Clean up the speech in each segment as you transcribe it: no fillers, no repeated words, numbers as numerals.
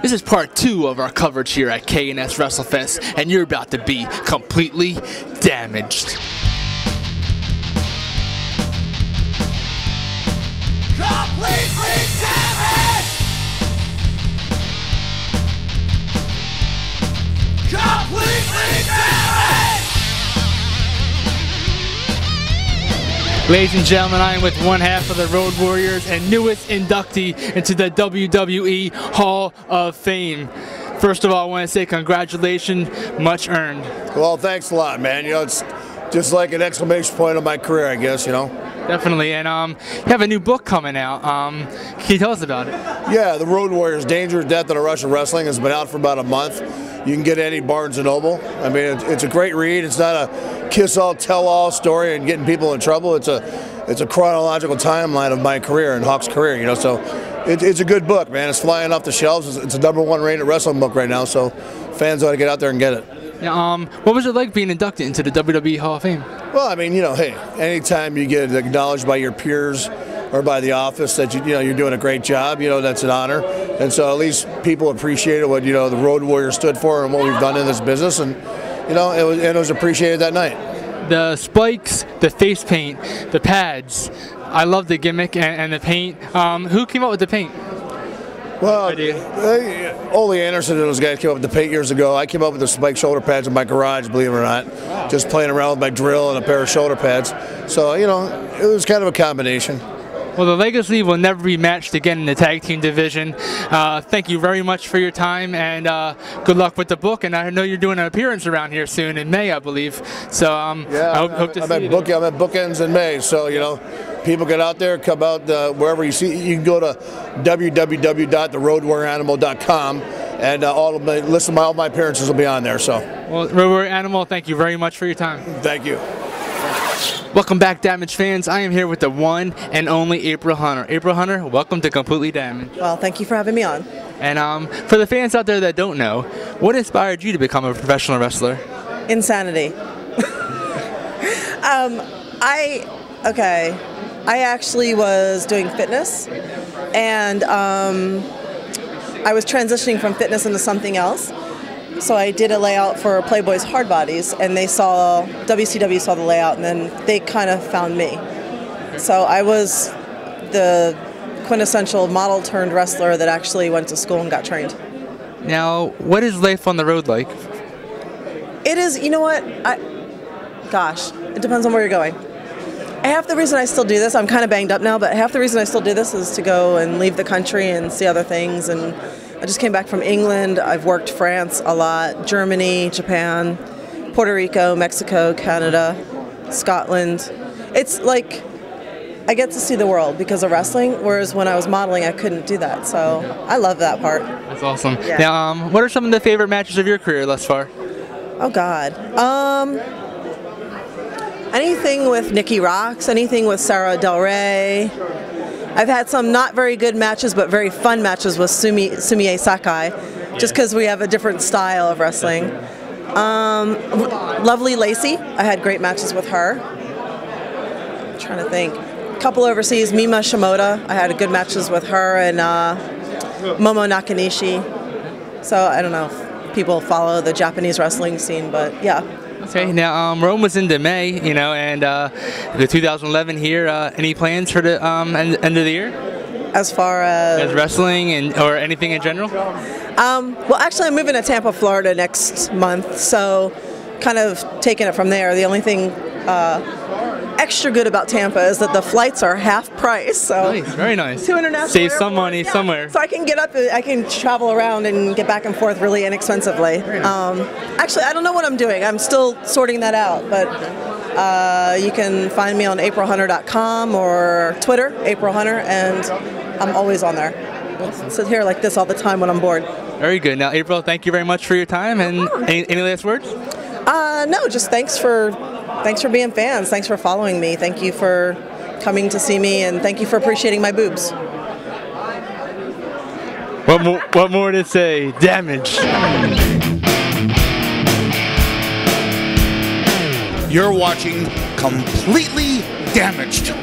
This is part 2 of our coverage here at K&S WrestleFest, and you're about to be completely damaged. Completely damaged! Completely damaged! Ladies and gentlemen, I am with one half of the Road Warriors and newest inductee into the WWE Hall of Fame. First of all, I want to say congratulations, much earned. Well, thanks a lot, man. You know, it's just like an exclamation point of my career, I guess, you know. Definitely, and you have a new book coming out. Can you tell us about it? Yeah, The Road Warriors, Dangerous Death in a Rush of Wrestling has been out for about a month. You can get any Barnes & Noble. I mean, it's a great read. It's not a kiss-all, tell-all story and getting people in trouble. It's a chronological timeline of my career and Hawk's career, you know, so it's a good book, man. It's flying off the shelves. It's a #1 rated wrestling book right now, so fans ought to get out there and get it. Now, what was it like being inducted into the WWE Hall of Fame? Well, I mean, you know, hey, anytime you get acknowledged by your peers or by the office that you know you're doing a great job, you know, that's an honor. And so at least people appreciated what, you know, the Road Warrior stood for and what we've done in this business, and you know, it was appreciated that night. The spikes, the face paint, the pads. I love the gimmick and the paint. Who came up with the paint? Well, Ole Anderson and those guys came up with the paint years ago. I came up with the spike shoulder pads in my garage, believe it or not. Wow. Just playing around with my drill and a pair of shoulder pads. So, you know, it was kind of a combination. Well, the legacy will never be matched again in the tag team division. Thank you very much for your time, and good luck with the book. And I know you're doing an appearance around here soon in May, I believe. So yeah, I hope to see you. I'm at Bookends in May, so you know, people get out there, come out wherever you see. You can go to www.theroadwarrioranimal.com, and all my appearances will be on there. So, well, Road Warrior Animal, thank you very much for your time. Thank you. Welcome back, Damaged fans. I am here with the one and only April Hunter. April Hunter, welcome to Completely Damaged. Well, thank you for having me on. And for the fans out there that don't know, what inspired you to become a professional wrestler? Insanity. I actually was doing fitness, and I was transitioning from fitness into something else. So I did a layout for Playboy's Hard Bodies, and WCW saw the layout, and then they kind of found me. So I was the quintessential model turned wrestler that actually went to school and got trained. Now, what is life on the road like? It is, you know what, gosh, it depends on where you're going. Half the reason I still do this, I'm kind of banged up now, but half the reason I still do this is to go and leave the country and see other things. And I just came back from England. I've worked France a lot, Germany, Japan, Puerto Rico, Mexico, Canada, Scotland. It's like I get to see the world because of wrestling, whereas when I was modeling, I couldn't do that. So I love that part. That's awesome. Yeah. Now, what are some of the favorite matches of your career thus far? Oh, God. Anything with Nikki Rocks, anything with Sarah Del Rey. I've had some not very good matches, but very fun matches with Sumie Sakai, just because we have a different style of wrestling. Lovely Lacey, I had great matches with her. I'm trying to think. A couple overseas, Mima Shimoda, I had good matches with her, and Momo Nakanishi. So I don't know if people follow the Japanese wrestling scene, but yeah. Okay, now Rome was into May, you know, and the 2011 here. Any plans for the end of the year? As far as wrestling or anything in general? Well, actually, I'm moving to Tampa, Florida next month, so kind of taking it from there. The only thing extra good about Tampa is that the flights are half price. So nice, very nice. To international save some money somewhere. So I can get up, I can travel around and get back and forth really inexpensively. Actually, I don't know what I'm doing. I'm still sorting that out, but you can find me on aprilhunter.com or Twitter, April Hunter, and I'm always on there. I sit here like this all the time when I'm bored. Very good. Now, April, thank you very much for your time. And any last words? No, just thanks for being fans. Thanks for following me. Thank you for coming to see me, and thank you for appreciating my boobs. What more to say? Damage. You're watching Completely Damaged.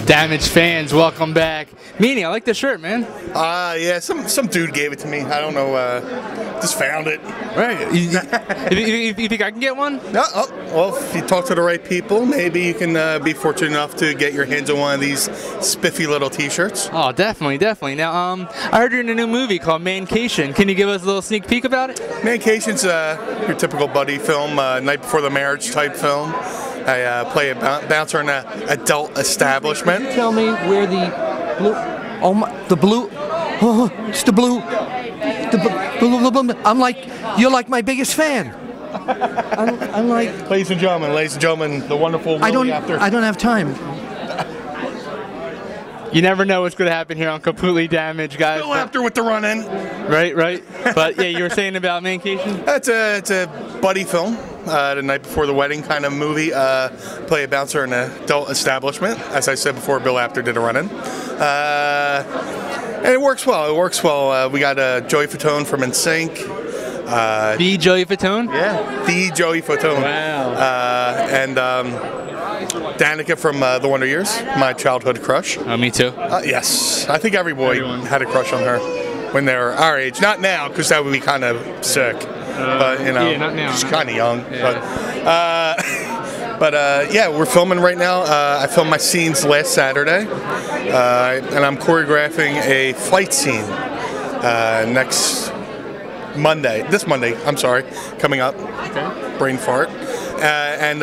Damaged fans, welcome back. Meanie, I like the shirt, man. Yeah, some dude gave it to me. I don't know, just found it. Right. You think I can get one? No, well, if you talk to the right people, maybe you can be fortunate enough to get your hands on one of these spiffy little t-shirts. Oh, definitely, definitely. Now, I heard you're in a new movie called Mancation. Can you give us a little sneak peek about it? Mancation's your typical buddy film, night before the marriage type film. I play a bouncer in an adult establishment. Tell me where the blue, the blue, it's the blue, I'm like, you're like my biggest fan. I'm like, Ladies and gentlemen, the wonderful Willie Apter. I don't have time. You never know what's going to happen here on Completely Damaged, guys. Bill Apter with the run-in. Right. But yeah, you were saying about Mancation? It's a buddy film, the night before the wedding kind of movie. Play a bouncer in an adult establishment. As I said before, Bill Apter did a run-in. And it works well. We got Joey Fatone from NSYNC. The Joey Fatone? Yeah, the Joey Fatone. Wow. And Danica from The Wonder Years, my childhood crush. Oh, me too. Yes, I think everyone had a crush on her when they were our age. Not now, because that would be kind of sick. But you know, yeah, not now, she's not kind of young. Yeah. But yeah, we're filming right now. I filmed my scenes last Saturday, and I'm choreographing a fight scene next Monday. This Monday, I'm sorry, coming up. Okay. Brain fart. And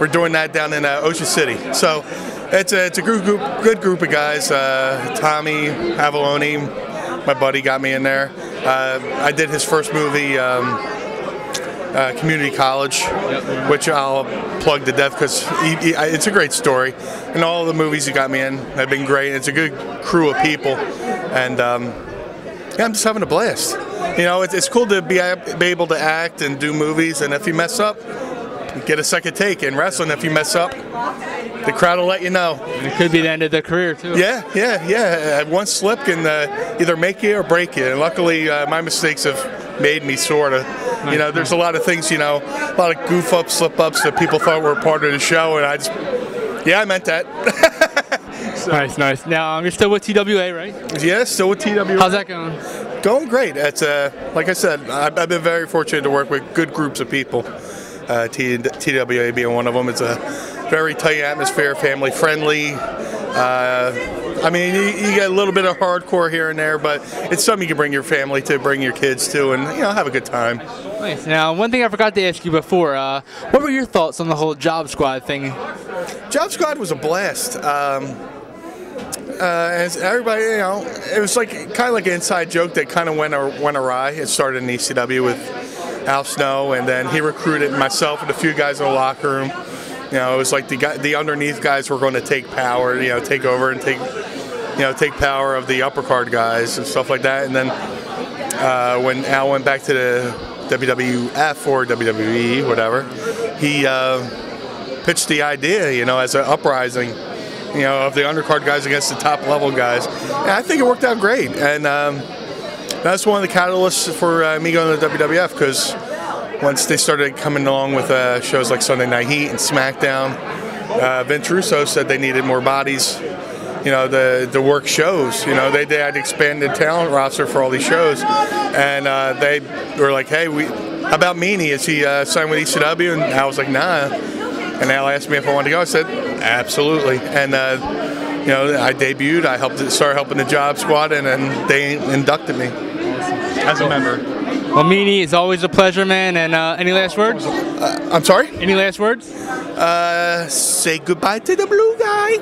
we're doing that down in Ocean City. So it's a good group of guys. Tommy Avalone, my buddy, got me in there. I did his first movie, Community College, which I'll plug to death because it's a great story. And all the movies he got me in have been great. It's a good crew of people. And yeah, I'm just having a blast. You know, it's cool to be able to act and do movies, and if you mess up, get a second take. In wrestling, if you mess up, the crowd will let you know. And it could be the end of the career, too. Yeah. One slip can either make you or break you. And luckily, my mistakes have made me sort of. You know, there's a lot of things, you know, a lot of goof ups, slip ups that people thought were part of the show, and I meant that. So. Nice. Now, you're still with TWA, right? Yeah, still with TWA. How's that going? Going great. It's like I said, I've been very fortunate to work with good groups of people. TWA being one of them. It's a very tight atmosphere, family friendly. I mean, you get a little bit of hardcore here and there, but it's something you can bring your family to, bring your kids to, and have a good time. Nice. Now, one thing I forgot to ask you before, what were your thoughts on the whole Job Squad thing? Job Squad was a blast. As everybody, it was like kind of like an inside joke that kind of went awry. It started in ECW with Al Snow, and then he recruited myself and a few guys in the locker room. It was like the underneath guys were going to take power, take over and take power of the upper card guys and stuff like that. And then when Al went back to the WWF or WWE, whatever, he pitched the idea, as an uprising, of the undercard guys against the top level guys. And I think it worked out great. And that's one of the catalysts for me going to the WWF, because once they started coming along with shows like Sunday Night Heat and SmackDown, Vince Russo said they needed more bodies, the work shows. They had expanded talent roster for all these shows. And they were like, hey, how about Meanie? Is he signed with ECW? And I was like, nah. And Al asked me if I wanted to go. I said, absolutely. And I debuted. I started helping the Job Squad, and then they inducted me as a member. Well, Meanie, it's always a pleasure, man. And any last words? I'm sorry? Any last words? Say goodbye to the blue guy.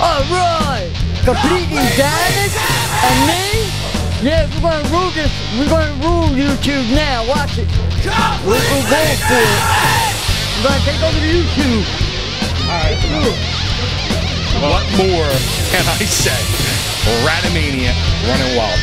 All right, Completely Damaged, and me. Yeah, we're gonna rule this. We're gonna rule YouTube now. Watch it. We're going for it. We're gonna take over the YouTube. All right. What more can I say? Ratamania running wild.